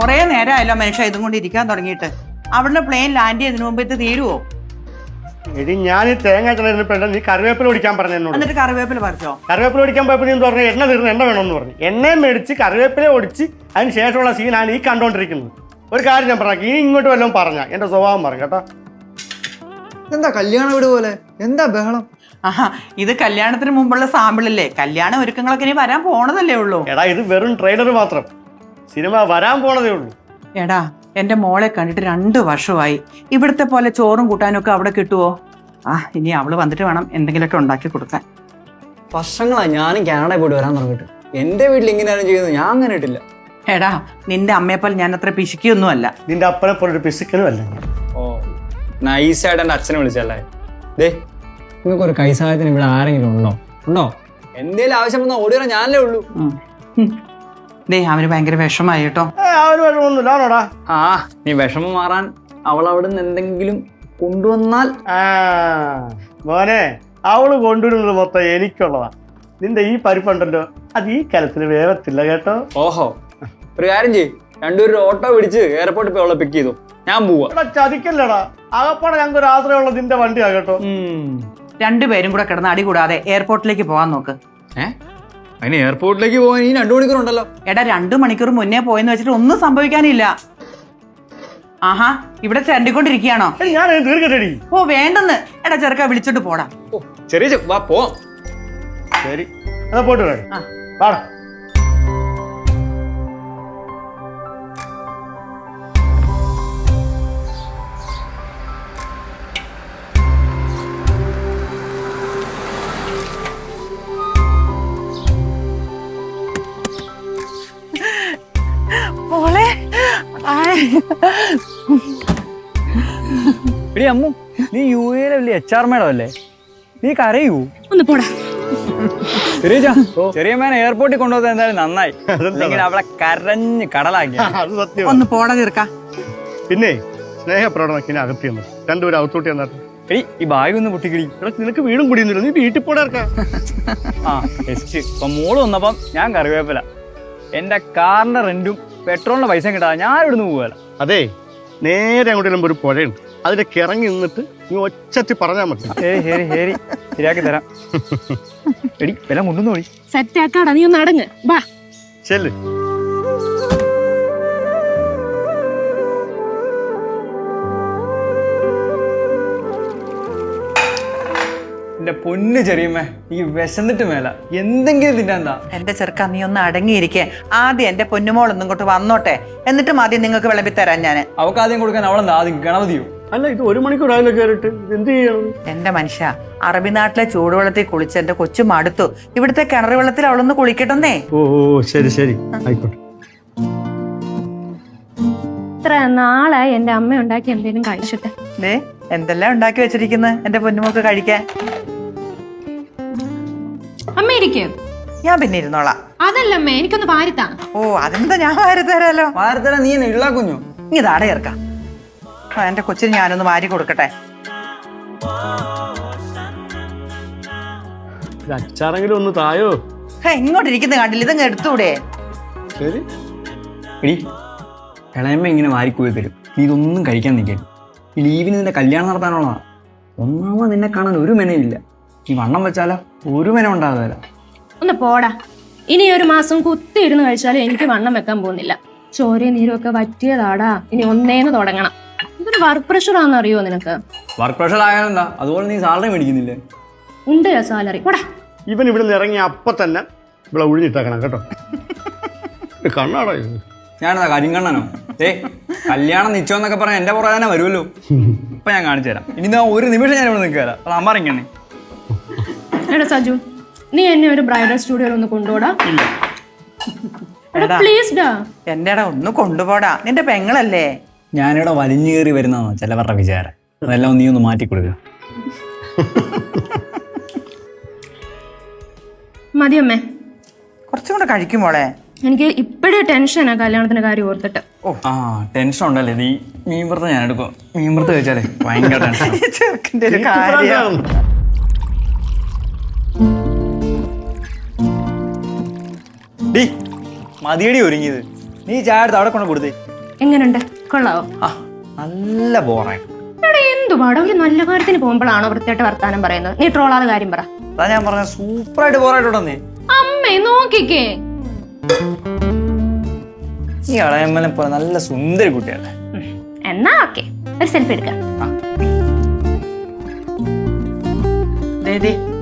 കൊറേ നേരമായല്ലോ മനുഷ്യ ഇതും കൊണ്ട് ഇരിക്കാൻ തുടങ്ങിയിട്ട്. അവിടുന്ന് പ്ലെയിൻ ലാൻഡ് ചെയ്തതിനു മുമ്പ് ഇത് തീരുവോ? എടി ഞാൻ ഈ തേങ്ങ ചെലപ്പോ നീ കറിവേപ്പില ഓടിക്കാൻ പറഞ്ഞു എന്നോട്. എന്നിട്ട് കറിവേപ്പില പറിച്ചോ? കറിവേപ്പില ഓടിക്കാൻ പോയപ്പോൾ നീ പറഞ്ഞു എണ്ണ തീർന്ന് എണ്ണ വേണമെന്ന് പറഞ്ഞു. എണ്ണയും മേടിച്ച് കറിവേപ്പില ഓടിച്ച് അതിന് ശേഷമുള്ള സീനാണ് ഈ കണ്ടോണ്ടിരിക്കുന്നത്. ഒരു കാര്യം ഞാൻ പറഞ്ഞു, ഇനി ഇങ്ങോട്ട് വല്ലതും പറഞ്ഞാ എന്റെ സ്വഭാവം പറഞ്ഞു കേട്ടോ. എന്താ കല്യാണ വീട് പോലെ? എന്താ ബഹളം? ആഹാ, ഇത് കല്യാണത്തിന് മുമ്പുള്ള സാമ്പിളല്ലേ. കല്യാണ ഒരുക്കങ്ങളൊക്കെ ഇനി വരാൻ പോണതല്ലേ ഉള്ളൂ. എടാ ഇത് വെറും ട്രെയിലർ മാത്രം, സിനിമ വരാൻ പോണതേ ഉള്ളൂ. എടാ എന്റെ മോളെ കണ്ടിട്ട് 2 വർഷമായി. ഇവിടുത്തെ പോലെ ചോറും കൂട്ടാനും ഒക്കെ അവിടെ കിട്ടുവോ? ഇനി അവള് വന്നിട്ട് വേണം എന്തെങ്കിലുമൊക്കെ ഉണ്ടാക്കി കൊടുക്കാൻ. വർഷങ്ങളായി ഞാനും കാനഡയിൽ പോയിട്ട് വരാൻ തുടങ്ങിയിട്ട്. എന്റെ വീട്ടിൽ ഇങ്ങനെയാണ് ചെയ്യുന്നത്, ഞാൻ അങ്ങനെ ഇട്ടില്ല. എടാ നിന്റെ അമ്മയെപ്പോലെ ഞാൻ അത്ര പിശുക്കിയൊന്നും അല്ല. നിന്റെ അപ്പനെ പോലെ ഒരു പിശുക്കനും അല്ല. ഓ, നൈസായിട്ട് എൻ്റെ അച്ഛനെ വിളിച്ചല്ലേ. ദേ, നിങ്ങൾക്ക് ഒരു കൈസഹായത്തിന് ഇവിടെ ആരെങ്കിലും ഉണ്ടോ? എന്തേലും ആവശ്യം വന്നാൽ ഓടി വരാൻ ഞാനല്ലേ ഉള്ളൂ. ദേ അവന് ഭയങ്കര വിഷമായി കേട്ടോ. അവന് വിഷമൊന്നുമില്ലാണോടാ. നീ വിഷമം മാറാൻ അവൾ അവിടെ നിന്ന് എന്തെങ്കിലും കൊണ്ടുവന്നാൽ. മോനെ, അവള് കൊണ്ടുവരുന്നത് മൊത്തം എനിക്കുള്ളതാ. നിന്റെ ഈ പരിപ്പുണ്ടല്ലോ, അത് ഈ കലത്തിന് വേവത്തില്ല കേട്ടോ. ഓഹോ, ഒരു കാര്യം ചെയ്യ്, രണ്ടുപേരും ഓട്ടോ പിടിച്ച് എയർപോർട്ടിൽ പോയി അവളെ പിക്ക് ചെയ്തു. ഞാൻ പോവാ. ചതിക്കല്ലടാ, ആകപ്പാടെ ഞങ്ങൾക്ക് ഒരു ആശ്രയമുള്ള നിന്റെ വണ്ടിയാ കേട്ടോ. 2 പേരും കൂടെ കിടന്ന് അടി കൂടാതെ എയർപോർട്ടിലേക്ക് പോകാൻ നോക്ക്. അതിന് എയർപോർട്ടിലേക്ക് പോകാൻ ഈ 2 മണിക്കൂറുണ്ടല്ലോ. എടാ 2 മണിക്കൂർ മുന്നേ പോയെന്ന് വെച്ചിട്ട് ഒന്നും സംഭവിക്കാനില്ല. ആഹാ, ഇവിടെ ചണ്ടിക്കൊണ്ടിരിക്കുകയാണോ? ഞാൻ തീർക്കട്ടെടി. ഓ വേണ്ടെന്ന്. എടാ ചെറുക്ക വിളിച്ചോട്ട് പോടാ. ചെറിയ വാ പോ. ശരി, എന്നാ പോട്ട് പാടാ. എടി അമ്മു, നീ UAE വലിയ HR മേഡം അല്ലേ? നീ കരയൂ? ഒന്ന് പോടാ. ചെറിയ മേനെ എയർപോർട്ടിൽ കൊണ്ടുപോകുന്നത് എന്തായാലും നന്നായി. അല്ലെങ്കിൽ അവളെ കരഞ്ഞ് കടലാക്കി. ഒന്ന് പോടാ ചെറുക്ക. പിന്നെ സ്നേഹപ്രകടനത്തിന് അകത്തി വന്നു 2 പേര് ഔത്തോട്ടി വന്നിട്ട് എടി ഈ ബാഗ് ഒന്ന് പൊട്ടിക്കിടി. നിനക്ക് വീടും കുടിയൊന്നുമില്ല, നീ വീട്ടിൽ പോടാർക്കാ. ബെസ്റ്റ്. ഇപ്പൊ മോള് വന്നപ്പം ഞാൻ കറിവേപ്പില. എന്റെ കാറിന്റെ റെന്റും പെട്രോളിന്റെ പൈസ കിട്ടാതെ ഞാൻ ഇവിടുന്ന് പോവുകയല്ല. അതെ, നേരെ അങ്ങോട്ട് ചെല്ലുമ്പോൾ ഒരു പുഴയുണ്ട്, അതിലേക്ക് ഇറങ്ങി നിന്നിട്ട് നീ ഒച്ചത്തി പറഞ്ഞാൽ മതി. ശരി ശരിയാക്കി തരാം. എടി എല്ലാം കൊണ്ടുവന്നോടി. സെറ്റ് ആക്കാടാ, നീ ഒന്ന് അടങ്ങ്. വാ ചെല്ല്. എന്റെ പൊന്ന് ചെറിയമ്മേ, ഈ വിശന്നിട്ട് മേല എന്തെങ്കിലും തിന്നാ. എന്റെ ചെറുക്ക നീ ഒന്ന് അടങ്ങിയിരിക്കേ. ആദ്യം എന്റെ പൊന്നുമോളൊന്നും ഇങ്ങോട്ട് വന്നോട്ടെ, എന്നിട്ട് ആദ്യം നിങ്ങൾക്ക് വിളമ്പി തരാൻ ഞാൻ. അവൾക്ക് ആദ്യം കൊടുക്കാൻ അവളെന്താ ആദ്യം ഗണപതിയോ? അല്ല, ഇത് 1 മണിക്കൂർ ആയാലും കയറിട്ട് എന്ത് ചെയ്യണം? എന്റെ മനുഷ്യ, അറബി നാട്ടിലെ ചൂടുവെള്ളത്തിൽ കുളിച്ച് എന്റെ കൊച്ചു മടുത്തു. ഇവിടുത്തെ കിണർ വെള്ളത്തിൽ അവളൊന്ന് കുളിക്കട്ടെന്നേ. ഓ ശരി ശരി, ആയിക്കോട്ടെ. ഇത്ര നാളായി എന്റെ അമ്മ ഉണ്ടാക്കി എന്തെങ്കിലും കഴിച്ചിട്ട്. എന്തെല്ലാം ഉണ്ടാക്കി വെച്ചിരിക്കുന്നത് എന്റെ പൊന്നുമോക്ക് കഴിക്കാൻ. അമ്മ ഇരിക്കും, ഞാൻ പിന്നെ ഇരുന്നോളാം. അതല്ല അമ്മ, എനിക്കൊന്ന് വാരിത്താ. ഓ അതെന്താ, ഞാൻ വാരിത്തരാലോ. വാരത്തരാ, നീ എന്നെ ഇള്ള കുഞ്ഞു. നീ ഇതാടെ ചേർക്കാം. എന്റെ കൊച്ചിന് ഞാനൊന്ന് വാരി കൊടുക്കട്ടെ. അച്ചാറെങ്കിലും ഒന്ന് തായോ. ഇങ്ങോട്ട് ഇരിക്കുന്ന കണ്ടില്ല, ഇതങ്ങ് എടുത്തൂടെ? ശരി. എടി ഇളയമ്മ ഇങ്ങനെ വാരിക്കൂടി തരും, നീ ഇതൊന്നും കഴിക്കാൻ നിൽക്കരുത്. ഈ ലീവിന് നിന്റെ കല്യാണം നടത്താനുള്ളതാ. ഒന്നാമത് നിന്നെ കാണാൻ ഒരു മെനയില്ല. ഈ വണ്ണം വെച്ചാലോ ഒരു മെന ഉണ്ടാകാല. ഒന്ന് പോടാ. ഇനി 1 മാസം കുത്തി ഇരുന്ന് കഴിച്ചാലും എനിക്ക് വണ്ണം വെക്കാൻ പോകുന്നില്ല. ചോരയും നീരും ഒക്കെ വറ്റിയതാടാ. ഇനി ഒന്നേന്ന് തുടങ്ങണം. ഇതൊരു വർക്ക് പ്രഷർ ആണെന്ന് അറിയോ നിനക്ക്? വർക്ക് പ്രഷർ ആയാലെന്താ? അതുപോലെ നീ സാലറി മേടിക്കുന്നില്ലേ? ഉണ്ട് സാലറി. പോടാ. ഇവൻ ഇവിടെ നിന്ന് ഇറങ്ങിയ അപ്പൊ തന്നെ ഇവിടെ ഒഴിഞ്ഞിട്ടേക്കണം കേട്ടോ. കണ്ണാടോ ഞാനെന്താ കരിങ്കണ്ണനോ? കല്യാണം നിശ്ചയെന്നൊക്കെ പറഞ്ഞാൽ എന്റെ പുറകെ തന്നെ വരുമല്ലോ. ഇപ്പൊ ഞാൻ കാണിച്ചു തരാം. ഇനി ഒരു നിമിഷം ഞാൻ ഇവിടെ നിൽക്കുക. അത് അമ്മറിങ്ങനെ. എടാ സജു, നീ എന്നെ ഒരു ബ്രൈഡൽ സ്റ്റുഡിയോയിൽ ഒന്ന് കൊണ്ടുപോടാ. പ്ലീസ് ഡാ. എന്റെ ഒന്ന് കൊണ്ടുപോടാ, നിന്റെ പെങ്ങളല്ലേ. ഞാനിവിടെ വലിഞ്ഞു കയറി വരുന്നതാണ് ചിലവരുടെ വിചാരം. അതെല്ലാം നീ ഒന്ന് മാറ്റി കൊടുക്കുക. മതിയമ്മേ, കുറച്ചും കൂടെ കഴിക്കുമോളെ. എനിക്ക് ഇപ്പോഴേ ടെൻഷനാ കല്യാണത്തിന്റെ കാര്യം ഓർത്തിട്ട്. ടെൻഷൻ ഉണ്ടല്ലേ? നീ മീൻപുറത്ത് ഞാൻ എടുക്കും. മീൻപുറത്ത് കഴിച്ചാലേ ഭയങ്കര ടെൻഷൻ. ചെറുക്കിന്റെ ഒരു കാര്യം. മതിയടി ഒരുങ്ങിയത്. നീ ചായ എടുത്ത് അവിടെ കൊണ്ട് കൊടുത്തേ. എങ്ങനുണ്ട്? കൊള്ളാവോ? ആ നല്ല ബോറായി. എടാ എന്തുപാടാ, ഒരു നല്ല കാര്യത്തിന് പോകുമ്പോഴാണോ വൃത്തിയായിട്ട് വർത്താനം പറയുന്നത്? നീ ട്രോളാതെ കാര്യം പറ. അതാ ഞാൻ പറഞ്ഞ സൂപ്പറായിട്ട് ബോറായിട്ടുണ്ടെന്നേ. അമ്മേ നോക്കിക്കേ, ഈ ഇളയമ്മനെ പോലെ നല്ല സുന്ദരി കുട്ടിയല്ലേ. എന്നാ ഓക്കെ, ഒരു സെൽഫി എടുക്കാം.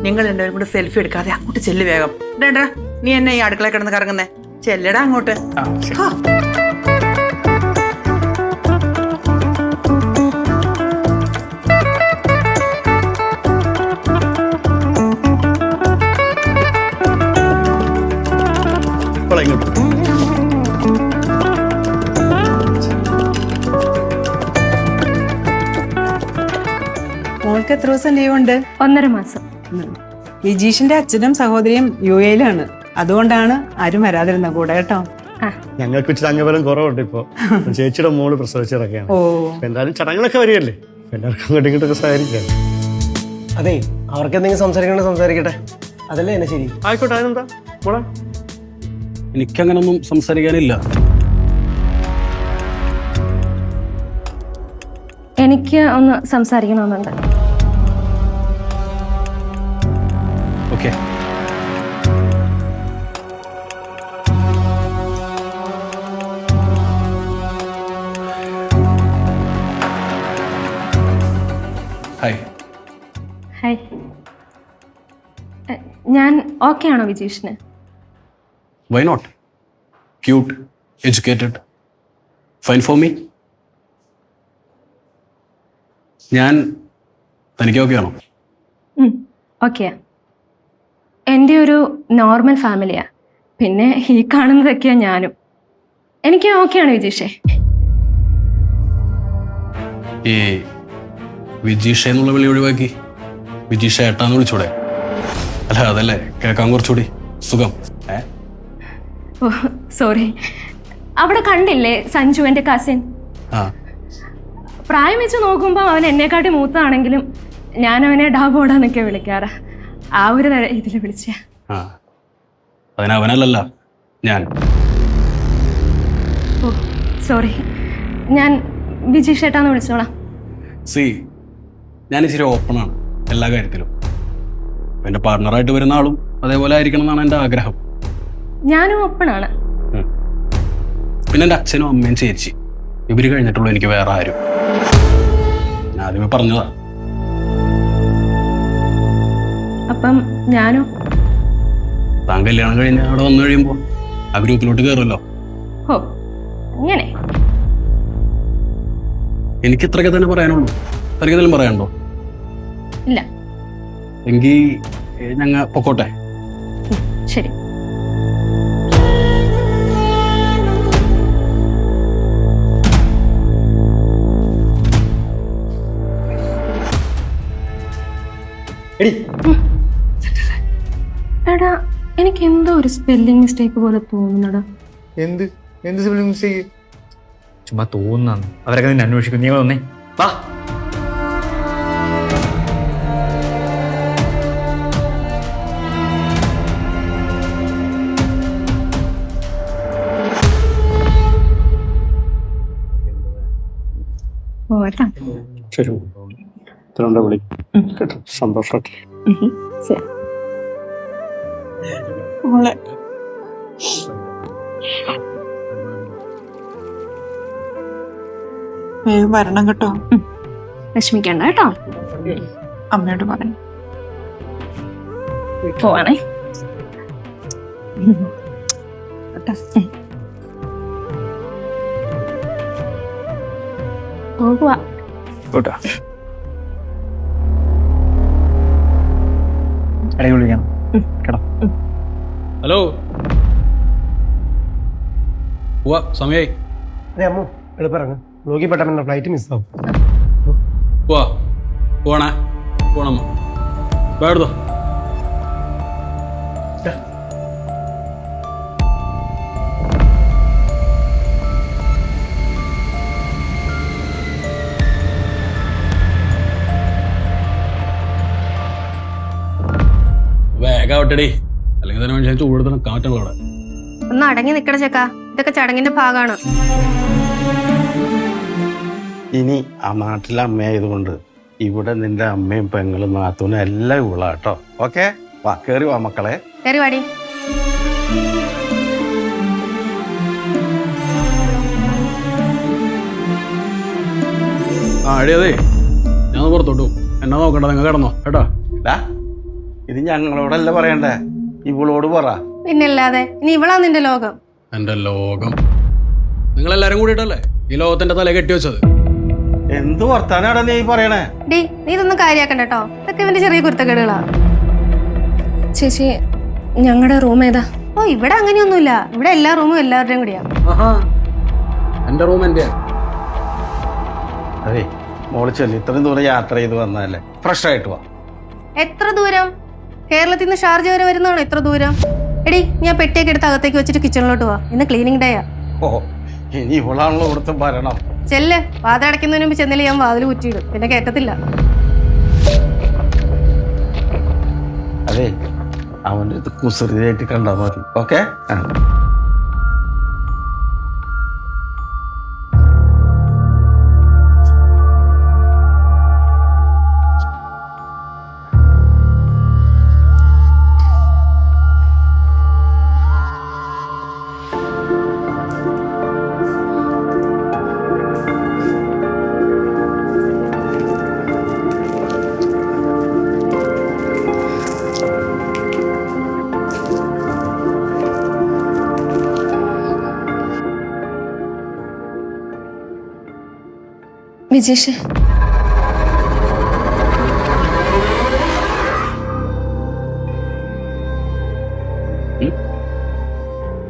നിങ്ങൾ രണ്ടുപേരും കൂടെ സെൽഫി എടുക്കാതെ അങ്ങോട്ട് ചെല്ലു വേഗം. ഡേടാ, നീ എന്നെ ഈ അടുക്കളയിൽ കിടന്ന് കറങ്ങുന്നേ? ചെല്ലടാ അങ്ങോട്ട്. ഹാ. മോൾക്ക് എത്ര ദിവസം ലീവ് ഉണ്ട്? 1.5 മാസം. വിജീഷിന്റെ അച്ഛനും സഹോദരിയും UAE-ലാണ്. അതുകൊണ്ടാണ് ആരും വരാതിരുന്ന കൂടെ കേട്ടോ. ഞങ്ങൾക്ക് ഇച്ചിരി അംഗബലം കുറവുണ്ട് ഇപ്പൊ. ചേച്ചിയുടെ മോള് പ്രസവിച്ചിറക്കുകയാണ്. ഓ, എന്തായാലും ചടങ്ങുകളൊക്കെ വരികയല്ലേ, എല്ലാവർക്കും അങ്ങോട്ടും ഇങ്ങോട്ടൊക്കെ സഹകരിക്കാം. അതെ, അവർക്ക് എന്തെങ്കിലും സംസാരിക്കണേ സംസാരിക്കട്ടെ, അതല്ലേ എന്നെ ശരി. ആയിക്കോട്ടെ, അതിനെന്താ മോളെ. എനിക്കങ്ങനൊന്നും സംസാരിക്കാനില്ല. എനിക്ക് ഒന്ന് സംസാരിക്കണമെന്നുണ്ട്. Okay, hi. ഹായ്. ഞാൻ ഓക്കെ ആണോ വിജീഷിന്? Why not? Cute, educated, fine for me. ഞാൻ തനിക്ക് ഓക്കെ ആണോ? ഓക്കെയാ. എൻ്റെ ഒരു നോർമൽ ഫാമിലിയാ, പിന്നെ ഈ കാണുന്നതൊക്കെയാ ഞാനും. എനിക്ക് ഓക്കെയാണ് വിജീഷേ. ഈ വിജീഷ എന്നുള്ള വിളി ഒഴിവാക്കി വിജീഷ ഏട്ടാന്ന് വിളിച്ചൂടെ? അല്ല, അതല്ലേ കേൾക്കാൻ കുറച്ചുകൂടി സുഖം. ഓ സോറി. അവിടെ കണ്ടില്ലേ സഞ്ജു, എൻ്റെ കസിൻ. ആ, പ്രായം വെച്ച് നോക്കുമ്പോൾ അവൻ എന്നെക്കാട്ടി മൂത്താണെങ്കിലും ഞാൻ അവനെ ഡാബോടാന്നൊക്കെ വിളിക്കാറ്. ആ ഒരു ഇതിൽ വിളിച്ച. ആ, അതിനവനല്ല ഞാൻ. ഓ സോറി, ഞാൻ വിജീഷ് ഏട്ടാന്ന് വിളിച്ചോളാം. സി, ഞാൻ ഇച്ചിരി ഓപ്പണാണ് എല്ലാ കാര്യത്തിലും. എൻ്റെ പാർട്ണറായിട്ട് വരുന്ന ആളും അതേപോലെ ആയിരിക്കണം എന്നാണ് എൻ്റെ ആഗ്രഹം. ഞാനും ഓപ്പണാണ്. പിന്നെ എൻ്റെ അച്ഛനും അമ്മയും ചേച്ചി, ഇവര് കഴിഞ്ഞിട്ടുള്ളൂ എനിക്ക് വേറെ ആരും. ഞാൻ ആദ്യമേ പറഞ്ഞതാ. അപ്പം ഞാനോ? താൻ കല്യാണം കഴിഞ്ഞ് അവിടെ വന്നു കഴിയുമ്പോൾ ആ ഗ്രൂപ്പിലോട്ട് കയറുമല്ലോ. ഓ അങ്ങനെ. എനിക്ക് ഇത്രയൊക്കെ തന്നെ പറയാനുള്ളൂ. തനിക്ക് എന്തെങ്കിലും പറയാനുണ്ടോ? ഇല്ല. എങ്കിൽ ഞങ്ങൾ പൊക്കോട്ടെ. ശരി. എടാ, എനിക്ക് എന്തോ ഒരു സ്പെല്ലിംഗ് മിസ്റ്റേക്ക് പോലെ തോന്നുന്നടാ. എന്ത് സ്പെല്ലിംഗ് മിസ്റ്റേക്ക്? ചുമ്മാ തോന്നുന്നു. അവരൊക്കെ നിന്നെ അന്വേഷിക്കും. നീ വന്നേ, വാ. പോരാ. ശരി, വിളി കേട്ടോ. സന്തോഷമായിട്ട്. ശരി. മോളെ, വേഗം വരണം കേട്ടോ. വിഷമിക്കണ്ട കേട്ടോ. അമ്മയോട് പറഞ്ഞു. പോവാണേ. പോകുക. കേട്ടോ, ഇടയ്ക്ക് വിളിക്കണം കേട്ടോ. ഹലോ, പോവാ, സമയായി. അതെ അമ്മു, എളുപ്പറങ്ങ്. ബ്ലോഗിൽ പെട്ടെന്ന് ഫ്ലൈറ്റ് മിസ്സാവും. പോണേ, പോണമ്മ. വേടോ വേഗാവട്ടെടി, അല്ലെങ്കിൽ തന്നെ മനുഷ്യൻ ചൂടെടുത്ത് കാറ്റുള്ള അവിടെ. ഒന്ന് അടങ്ങി നിക്കണ ചേക്കാ, ഇതൊക്കെ ചടങ്ങിന്റെ ഭാഗമാണ്. ഇനി ആ നാട്ടിലെ അമ്മയായതുകൊണ്ട് ഇവിടെ നിന്റെ അമ്മയും പെങ്ങളും നാത്തൂനും എല്ലാം ഇവളാ കേട്ടോ. ഓക്കെ, വാ കയറി വാ മക്കളെ. കയറി വാടി. ആ എടി അതെ, ഞാൻ പുറത്തോട്ടു. എന്നാ നോക്കണ്ട, നിങ്ങൾ കിടന്നോ കേട്ടോ. ഡാ, ഇത് ഞങ്ങളോടല്ല പറയണ്ടേ, ഇവളോട് പറ. പിന്നല്ലാതെ ഇനി ഇവളാ നിന്റെ ലോകം. എൻ്റെ ലോകം നിങ്ങളെല്ലാരും കൂടിയിട്ടല്ലേ ഈ ലോകത്തിന്റെ തല കെട്ടി വെച്ചത്. എന്ത് വർത്താനാടാ നീ പറയണേ? ഡീ, നീ ഇതൊന്നും കാര്യാക്കണ്ട കേട്ടോ. ഇതൊക്കെ ഇവന്റെ ചെറിയ കുരുത്തക്കേടുകളാ. ചേച്ചി, ഞങ്ങളുടെ റൂം ഏതാ? ഓ, ഇവിടെ അങ്ങനെയൊന്നുമില്ല. ഇവിടെ എല്ലാ റൂമും എല്ലാവരുടെയും കൂടിയാ. എൻ്റെ റൂം എൻ്റെ. അതെ മോള് ചെല്ലി, ഇത്രയും ദൂരം യാത്ര ചെയ്ത് വന്നതല്ലേ, ഫ്രഷ് ആയിട്ട് വാ. എത്ര ദൂരം? കേരളത്തിൽ നിന്ന് ഷാർജ വരെ വരുന്നതാണോ ഇത്ര ദൂരം? എടി, ഞാൻ പെട്ടിയൊക്കെ എടുത്ത് അകത്തേക്ക് വെച്ചിട്ട് കിച്ചണിലോട്ട് പോവാ. ഇന്ന് ക്ലീനിങ് ഡേയാ. ഓ, ഇനി ഇവളാണല്ലോ ഇവിടുത്തെ ഭരണം. ചെല്ല്. വാതിലടയ്ക്കുന്നതിന് മുമ്പ് ചെന്നില്ല ഞാൻ വാതിൽ കുറ്റിയിടും. പിന്നെ കേട്ടത്തില്ല. അതെ, അവൻ്റെ അടുത്ത് കുസൃതിയായിട്ട് കണ്ടാൽ മതി. ഓക്കെ. വിജേഷ്,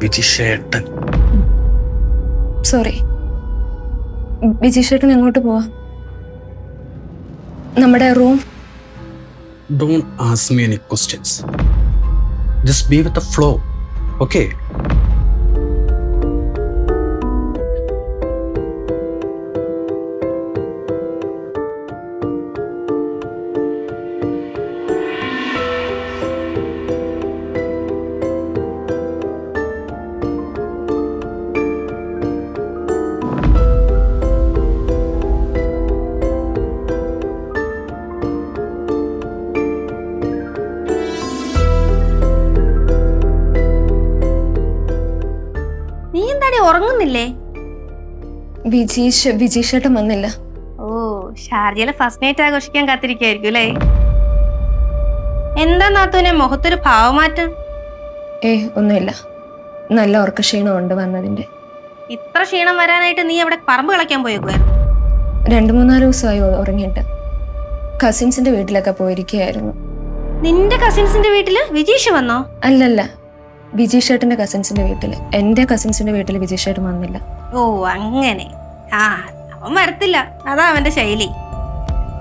വിജിഷേട്ടൻ. സോറി. വിജേഷേട്ടൻ എങ്ങോട്ട് പോവാ? നമ്മുടെ room. Don't ask me any questions. Just be with the flow. Okay? നീ എന്താടി ഉറങ്ങുന്നില്ലേ? വിജീഷേട്ടൻ വന്നില്ല. ഓ, ഷാർജയിലെ ഫസ്റ്റ് നൈറ്റ് ആഘോഷിക്കാൻ കാത്തിരിക്കായിരിക്കും അല്ലേ? എന്താ നാത്തൂനെ മുഖത്തൊരു ഭാവമാറ്റം? ഒന്നുമില്ല. നല്ല ഉറക്കക്ഷീണമുണ്ട് വന്നതിന്റെ. ഇത്ര ക്ഷീണം വരാനായിട്ട് നീ അവിടെ പറമ്പ് കളയ്ക്കാൻ പോയേക്കുവായിരുന്നു? 2-3 ദിവസമായി ഉറങ്ങിയിട്ട്. കസിൻസിന്റെ വീട്ടിലൊക്കെ പോയിരിക്കുകയായിരുന്നു. നിന്റെ കസിൻസിന്റെ വീട്ടില് വിജീഷ് വന്നോ? അല്ലല്ല, വിജീഷേട്ടന്റെ കസിൻസിന്റെ വീട്ടില്. എന്റെ കസിൻസിന്റെ വീട്ടില് വിജീഷേട്ടൻ വന്നില്ല. ഓ, അങ്ങനെ. ആ, അവൻ വരത്തില്ല. അതാ അവന്റെ ശൈലി.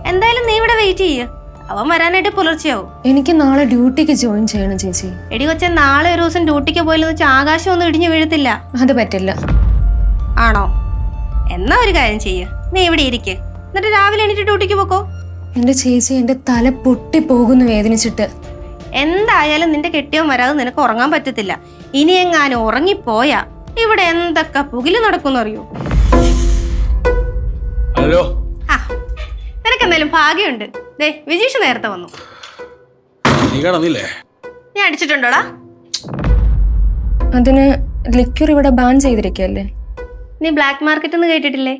എന്തായാലും നീ ഇവിടെ വെയിറ്റ് ചെയ്യ്. അവൻ വരാനായിട്ട് പുലർച്ചെയാവും. എനിക്ക് നാളെ ഡ്യൂട്ടിക്ക് ജോയിൻ ചെയ്യണം ചേച്ചി. എടി കൊച്ചെ, നാളെ ഒരു ദിവസം ഡ്യൂട്ടിക്ക് പോയില്ലെന്ന് വെച്ചാൽ ആകാശം ഒന്നും ഇടിഞ്ഞു വീഴത്തില്ല. അത് പറ്റില്ല. ആണോ? എന്നാ ഒരു കാര്യം ചെയ്യ്, നീ ഇവിടെ ഇരിക്ക്. എന്നിട്ട് രാവിലെ എണീറ്റ് ഡ്യൂട്ടിക്ക് പോക്കോ. എന്റെ ചേച്ചി, എന്റെ തല പൊട്ടിപ്പോകുന്നു വേദനിച്ചിട്ട്. എന്തായാലും നിന്റെ കെട്ടിയവൻ വരാതെ നിനക്ക് ഉറങ്ങാൻ പറ്റത്തില്ല. ഇനി എങ്ങാനും ഉറങ്ങിപ്പോയാ ഇവിടെ എന്തൊക്കെ പുകില് നടക്കുന്നറിയോ? ഹലോ. നിനക്ക് എന്തായാലും ഭാഗ്യമുണ്ട്. ദേ, വിജീഷ് നേരത്തെ വന്നു. നീ കിടന്നില്ലേ? ഞാൻ അടിച്ചിട്ടുണ്ടോടാ? അതിന് ലിക്വർ ഇവിടെ ബാൻ ചെയ്തിരിക്കല്ലേ. നീ ബ്ലാക്ക് മാർക്കറ്റ് എന്ന് കേട്ടിട്ടില്ലേ?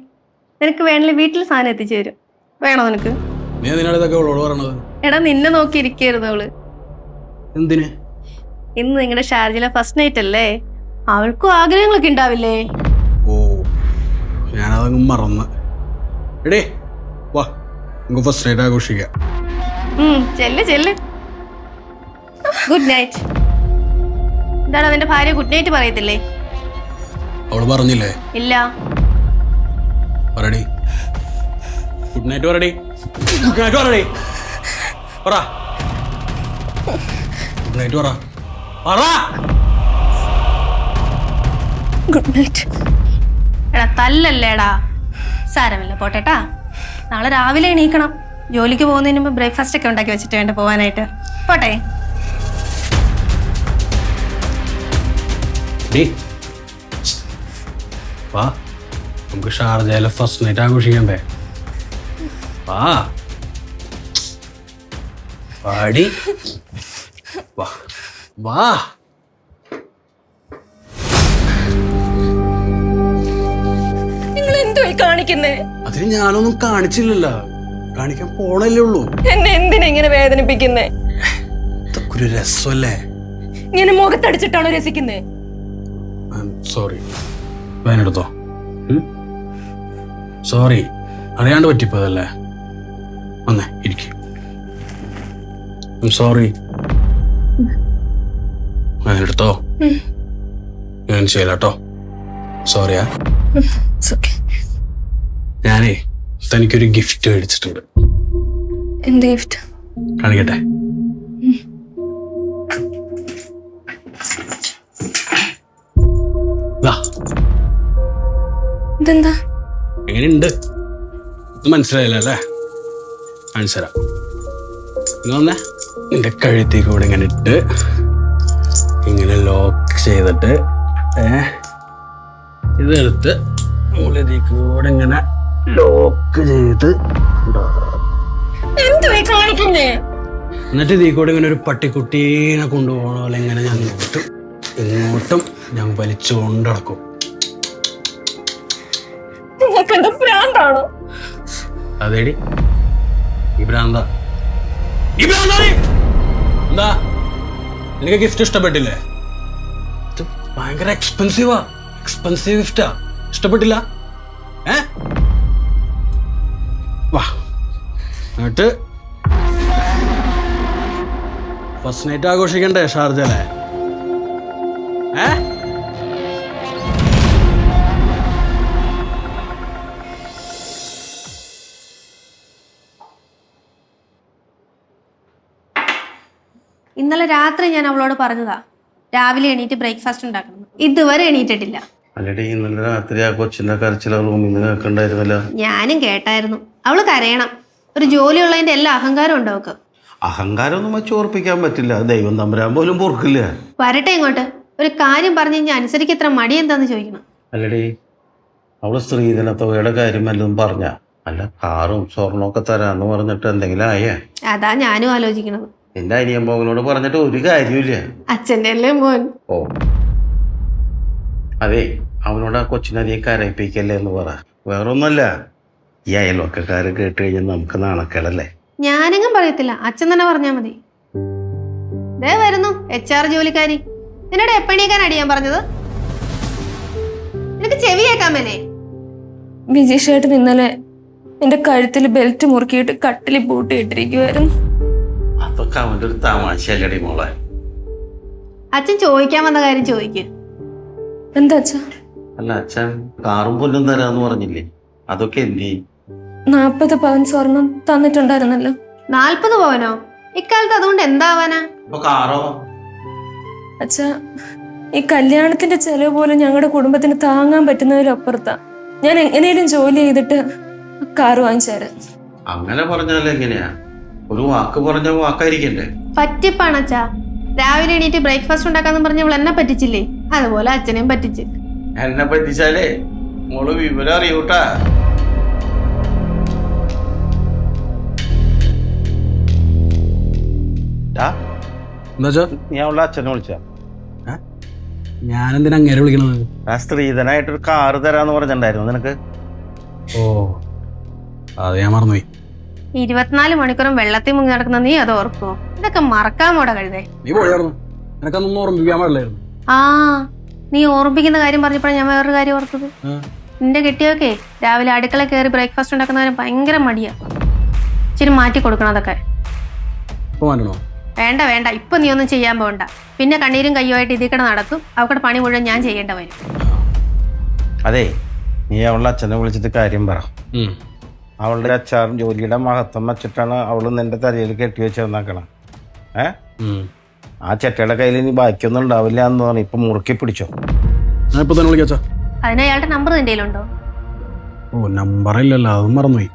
നിനക്ക് വേണമെങ്കിൽ വീട്ടിൽ സാധനം എത്തിച്ചു തരും. വേണോ നിനക്ക്? നീ അതിനാണ് ഇതൊക്കെ അവളോട് പറയണത്? എടാ, നിന്നെ നോക്കി ഇരിക്കായിരുന്നു അവള്. എന്തിന്? ഇന്ന് നിങ്ങളുടെ ഷാർജയിലെ ഫസ്റ്റ് നൈറ്റ് അല്ലേ? അവൾക്കും ആഗ്രഹങ്ങളൊക്കെ ഉണ്ടാവില്ലേ? ഓ, ഞാനതങ്ങ് മറന്ന്. എടേ വാ, നമുക്ക് ഫസ്റ്റ് നൈറ്റ് ആഘോഷിക്കാം. ചെല്ല്. Good night. എന്താണ് നിന്റെ ഭാര്യ ഗുഡ് നൈറ്റ് പറയത്തില്ലേ? അവള് പറഞ്ഞില്ലേ? ഇല്ല. പറയടി, ഗുഡ് നൈറ്റ് പറയടി. ഗുഡ് നൈറ്റ് പറയടി. പറ ഗുഡ് നൈറ്റ് പറ. Good night. എടാ, തല്ലല്ലേടാ. സാരമില്ല, പോട്ടെട്ടാ. നാളെ രാവിലെ എണീക്കണം. ജോലിക്ക് പോകുന്നതിന് മുമ്പ് ബ്രേക്ക്ഫാസ്റ്റ് ഒക്കെ ഉണ്ടാക്കി വെച്ചിട്ട് വേണ്ട പോവാനായിട്ട്. പോട്ടെ. വാ, നമുക്ക് ഷാർജയിലെ ഫസ്റ്റ് നൈറ്റ് ആഘോഷിക്കണ്ടേ? വാ പാടി വാ വാ. നിങ്ങൾ എന്തുവായി കാണിക്കുന്നേ? അതിന് ഞാനൊന്നും കാണിച്ചില്ലല്ലോ, കാണിക്കാൻ പോണല്ലേ ഉള്ളൂ. എന്നെ എന്തിനാ ഇങ്ങനെ വേദനിപ്പിക്കുന്നേ? ഇതൊക്കെ ഒരു രസമല്ലേ? ഇങ്ങനെ മുഖത്തടിച്ചിട്ടാണോ രസിക്കുന്നേ? സോറി, വേനെടുത്തോ. സോറി, അറിയാണ്ട് പറ്റിപ്പോയതല്ലേ. വന്നേ ഇരിക്കും. സോറി, വേനെടുത്തോ. ഞാൻ ചെയ്യലാട്ടോ. സോറിയാ. ഞാനേ തനിക്കൊരു ഗിഫ്റ്റ് മേടിച്ചിട്ടുണ്ട്. എന്ത് ഗിഫ്റ്റ്? കാണിക്കട്ടെ. ഇതെന്താ? എങ്ങനെയുണ്ട്? ഇത് മനസ്സിലായില്ല അല്ലേ? കാണിച്ചുതരാം. ഇങ്ങനെ വന്നേ. നിന്റെ കഴുത്തേക്ക് കൂടെ ഇങ്ങനെ ഇട്ട് ഇങ്ങനെ ലോക്ക് ചെയ്തിട്ട് ഇതെടുത്ത് മുകളിലേക്ക് കൂടെ ഇങ്ങനെ ലോക്ക് ചെയ്ത് എന്തുവായി കാണിക്കുന്നേ? എന്നിട്ട് ഇതിൽ കൂടെ ഇങ്ങനെ ഒരു പട്ടിക്കുട്ടീനെ കൊണ്ടുപോകണ പോലെ ഇങ്ങനെ ഞാൻ ഇങ്ങോട്ടും ഞാൻ വലിച്ചു കൊണ്ടിടക്കും. നിങ്ങൾക്കെന്താ ഭ്രാന്താണോ? അതേടി, ഈ ഭ്രാന്താ. എന്താ എനിക്ക് ഗിഫ്റ്റ് ഇഷ്ടപ്പെട്ടില്ലേ? ഇത് ഭയങ്കര എക്സ്പെൻസീവ് ഗിഫ്റ്റാ. ഇഷ്ടപ്പെട്ടില്ല? വാ, എന്നിട്ട് ഫസ്റ്റ് നൈറ്റ് ആഘോഷിക്കണ്ടേ ഷാർജയിലെ? ഇന്നലെ രാത്രി ഞാൻ അവളോട് പറഞ്ഞതാ രാവിലെ എണീറ്റ് ബ്രേക്ക്ഫാസ്റ്റ് ഉണ്ടാക്കണം. ഇതുവരെ എണീറ്റിട്ടില്ല. അല്ലടി, ഇന്നലെ രാത്രി ആ കൊച്ചിന്റെ കരച്ചില റൂമിൽ നിന്ന് കേൾക്കണ്ടായിരുന്നല്ലോ. ഞാനും കേട്ടായിരുന്നു. അവള് കരയണം. ഒരു ജോലിയുള്ളതിന്റെ എല്ലാ അഹങ്കാരം ഉണ്ട് അവക്ക്. അഹങ്കാരമൊന്നും വെച്ച് ഓർപ്പിക്കാൻ പറ്റില്ല. ദൈവം തമ്പുരാൻ പോലും പൊറുക്കില്ല. വരട്ടെ ഇങ്ങോട്ട്. ഒരു കാര്യം പറഞ്ഞു കഴിഞ്ഞാൽ അനുസരിക്ക് ഇത്ര മടി എന്താന്ന് ചോദിക്കണം. അല്ലടി, അവള് സ്ത്രീധന തുകയുടെ കാര്യം വല്ലതും പറഞ്ഞ? അല്ല, കാറും സ്വർണമൊക്കെ തരാന്ന് പറഞ്ഞിട്ട് എന്തെങ്കിലും ആയേ? അതാ ഞാനും ആലോചിക്കണത്. എന്റെ അനിയൻ മോകനോട് പറഞ്ഞിട്ട് ഒരു കാര്യമില്ല. അച്ഛൻ്റെ അല്ലേ മോൻ. ഓ അതെ, അവനോട് ആ കൊച്ചിനധികം കരയിപ്പിക്കല്ലേ എന്ന് പറ. വേറൊന്നുമല്ല, ഈ അയൽവക്കക്കാര് കേട്ട് കഴിഞ്ഞാൽ നമുക്ക് നാണക്കേടല്ലേ. ഞാനെങ്ങും പറയത്തില്ല, അച്ഛൻ തന്നെ പറഞ്ഞാ മതി. ദേ വരുന്നു HR ജോലിക്കാരി. നിന്നോട് എപ്പണീക്കാൻ അടിയാൻ പറഞ്ഞത്? നിനക്ക് ചെവി കേൾക്കാൻ മേലേ? വിജേഷേട്ടൻ ഇന്നലെ എന്റെ കഴുത്തിൽ ബെൽറ്റ് മുറുക്കിയിട്ട് കട്ടിൽ പൂട്ടിയിട്ടിരിക്കുവായിരുന്നു. അതൊക്കെ അവന്റെ ഒരു തമാശയല്ലടി മോളെ. അച്ഛൻ ചോദിക്കാൻ വന്ന കാര്യം ചോദിക്ക്. എന്താ അച്ഛാ? അല്ല, അച്ഛൻ കാറും പൊന്നും തരാന്ന് പറഞ്ഞില്ലേ? അതൊക്കെ എന്തി? 40 പവൻ സ്വർണം തന്നിട്ടുണ്ടായിരുന്നല്ലോ. 40 പവനോ? ഇക്കാലത്ത് അതുകൊണ്ട് എന്താവാനാ? കാറോ? അച്ഛാ, ഈ കല്യാണത്തിന്റെ ചെലവ് പോലും ഞങ്ങളുടെ കുടുംബത്തിന് താങ്ങാൻ പറ്റുന്നതിലപ്പുറത്താ. ഞാൻ എങ്ങനെയും ജോലി ചെയ്തിട്ട് കാറ് വാങ്ങിച്ചേരാം. അങ്ങനെ പറഞ്ഞാൽ എങ്ങനെയാ? ഒരു വാക്ക് പറഞ്ഞ വാക്കായിരിക്കണ്ടേ? പറ്റിപ്പാണ് അച്ഛാ. രാവിലെ എണീറ്റ് ബ്രേക്ക്ഫാസ്റ്റ് ഉണ്ടാക്കാന്ന് പറഞ്ഞ അവൾ എന്നെ പറ്റിച്ചില്ലേ, അതുപോലെ അച്ഛനെയും പറ്റിച്ച്. എന്നെ പറ്റിച്ചാലേ മോള് വിവരം അറിയൂട്ടാ. എന്താ നീ അവളുടെ അച്ഛനെ വിളിച്ച? ഞാനെന്തിനാ അങ്ങേരെ വിളിക്കണത്? ആ സ്ത്രീധനായിട്ടൊരു കാറ് തരാന്ന് പറഞ്ഞിട്ടുണ്ടായിരുന്നു നിനക്ക്. ഓ, അത് ഞാൻ മറന്നുപോയി. 24 മണിക്കൂറും വെള്ളത്തിൽ മുങ്ങി നടക്കുന്ന നീ അത് ഓർക്കുവോ? ഇതൊക്കെ മറക്കാമോടെ കഴുതേ. നീ പോയായിരുന്നു, നിനക്കൊന്നും ഓർമ്മിപ്പിക്കാൻ പാടില്ലായിരുന്നു. ആ, നീ ഓർമ്മിപ്പിക്കുന്ന കാര്യം പറഞ്ഞപ്പോഴാണ് ഞാൻ വേറൊരു കാര്യം ഓർത്തത്. നിന്റെ കെട്ടിയൊക്കെ രാവിലെ അടുക്കള കയറി ബ്രേക്ക്ഫാസ്റ്റ് ഉണ്ടാക്കുന്നവരെ ഭയങ്കര മടിയാ. ഇച്ചിരി മാറ്റി കൊടുക്കണം അതൊക്കെ. വേണ്ട വേണ്ട, ഇപ്പൊ നീ ഒന്നും ചെയ്യാൻ പോകണ്ട. പിന്നെ കണ്ണീരും കയ്യുമായിട്ട് ഇതിക്കടെ നടക്കും. അവക്കടെ പണി മുഴുവൻ ഞാൻ ചെയ്യേണ്ട വരും. അതെ, നീ അവളുടെ അച്ഛനെ വിളിച്ചിട്ട് കാര്യം പറ. അവളുടെ അച്ഛൻ ജോലിയുടെ മഹത്വം വെച്ചിട്ടാണ് അവള് നിന്റെ തലയിൽ കെട്ടി വെച്ച് തന്നാക്കണം. ആ ചെട്ടയുടെ കയ്യിൽ ഇനി ബാക്കിയൊന്നും ഉണ്ടാവില്ല എന്ന് പറഞ്ഞു. ഇപ്പൊ മുറുക്കി പിടിച്ചോ. അതിന് അയാളുടെ നമ്പർ നിന്റെ കയ്യിലുണ്ടോ? ഓ, നമ്പറില്ലല്ലോ, അതും മറന്നുപോയി.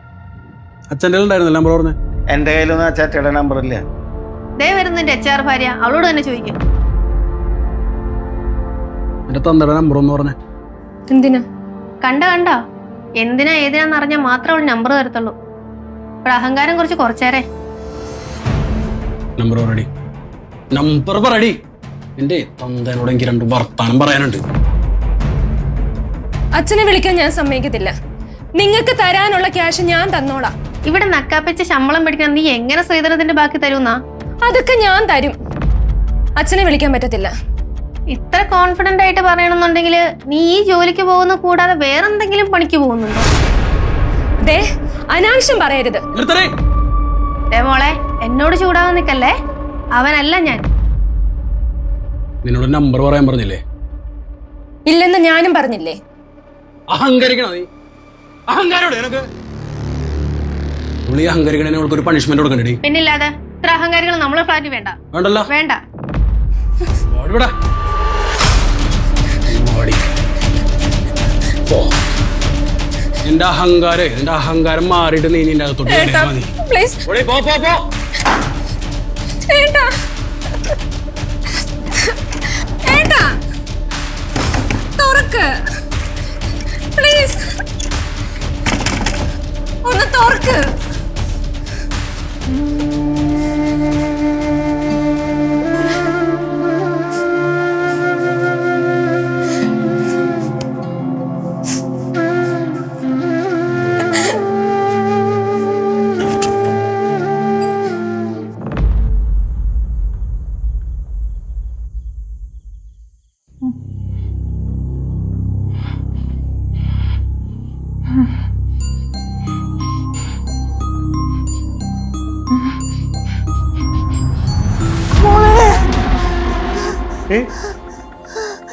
അച്ഛൻ്റെ ഉണ്ടായിരുന്നല്ലോ നമ്പർ പറഞ്ഞേ. എന്റെ കയ്യിലൊന്നും ആ ചെട്ടയുടെ നമ്പർ ഇല്ല. ദേ വരുന്ന എന്റെ HR ഭാര്യ, അവളോട് തന്നെ ചോദിക്കും. എന്റെ തന്തയുടെ നമ്പർ ഒന്ന് പറഞ്ഞേ. എന്തിനാ? കണ്ട എന്തിനാ ഏതിനാന്ന് അറിഞ്ഞാൽ മാത്രമേ അവൾ നമ്പർ തരത്തുള്ളൂ. ഇപ്പോൾ അഹങ്കാരം കുറച്ച് കുറച്ചേരെ. നമ്പർ പറയടി, നമ്പർ പറയടി. എന്റെ തന്തേനോട് എനിക്ക് 2 വർത്താനം പറയാനുണ്ട്. അച്ഛനെ വിളിക്കാൻ ഞാൻ സമ്മതിക്കത്തില്ല. നിങ്ങൾക്ക് തരാനുള്ള ക്യാഷ് ഞാൻ തന്നോളാം. ഇവിടെ നക്കാപ്പിച്ച് ശമ്പളം പിടിക്കാൻ നീ എങ്ങനെ ശ്രീധരത്തിന്റെ ബാക്കി തരൂന്നാ? അതൊക്കെ ഞാൻ തരും. അച്ഛനെ വിളിക്കാൻ പറ്റത്തില്ല. ഇത്ര കോൺഫിഡന്റ് ആയിട്ട് പറയണമെന്നുണ്ടെങ്കിൽ നീ ഈ ജോലിക്ക് പോകുന്ന കൂടാതെ വേറെന്തെങ്കിലും പണിക്ക് പോകുന്നുണ്ടോ? ദേ, അനാവശ്യം പറയരുത്. ദേ മോളെ, എന്നോട് ചൂടാവാൻ നിൽക്കല്ലേ. അവനല്ല ഞാൻ. നിന്നോട് നമ്പർ പറയാൻ പറഞ്ഞില്ലേ? ഇല്ലെന്ന് ഞാനും പറഞ്ഞില്ലേ. അഹങ്കരിക്കണ നീ, അഹങ്കാരോടെ നിനക്ക്. അഹങ്കരിക്കണേ ഒരു പണിഷ്മെന്റ് കൊടുക്കണ്ടേ? പിന്നില്ലാതെ ഇത്ര അഹങ്കാരികൾ നമ്മളെ ഫ്ലാറ്റിൽ വേണ്ട. വേണ്ടല്ലോ, വേണ്ട. നിന്റെ അഹങ്കാരം മാറിയിട്ട് നീ നിന്റെ അകത്തോട്ട് ഒന്ന് തുറക്ക്.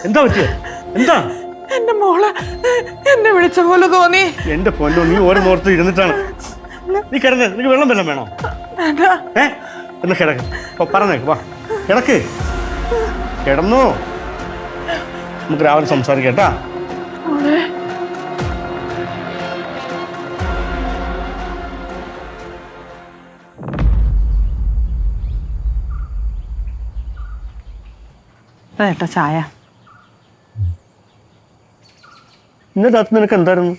എന്താ പറ്റിയ? എന്താ? എന്റെ മോള് എന്നെ വിളിച്ച പോലെ തോന്നി. എന്റെ പൊന്നോ, നീ ഓരോ നോർത്ത് ഇരുന്നിട്ടാണ് നീ കിടന്നത്. നിനക്ക് വെള്ളം വല്ലതും വേണോ? എന്ന് കിടക്ക്. പറഞ്ഞേക്ക്, വാ കിടക്ക്. കിടന്നു, നമുക്ക് രാവിലെ സംസാരിക്കട്ടാ. ഏട്ടാ ചായ. ഇന്നലെ രാത്രി നിനക്ക് എന്തായിരുന്നു?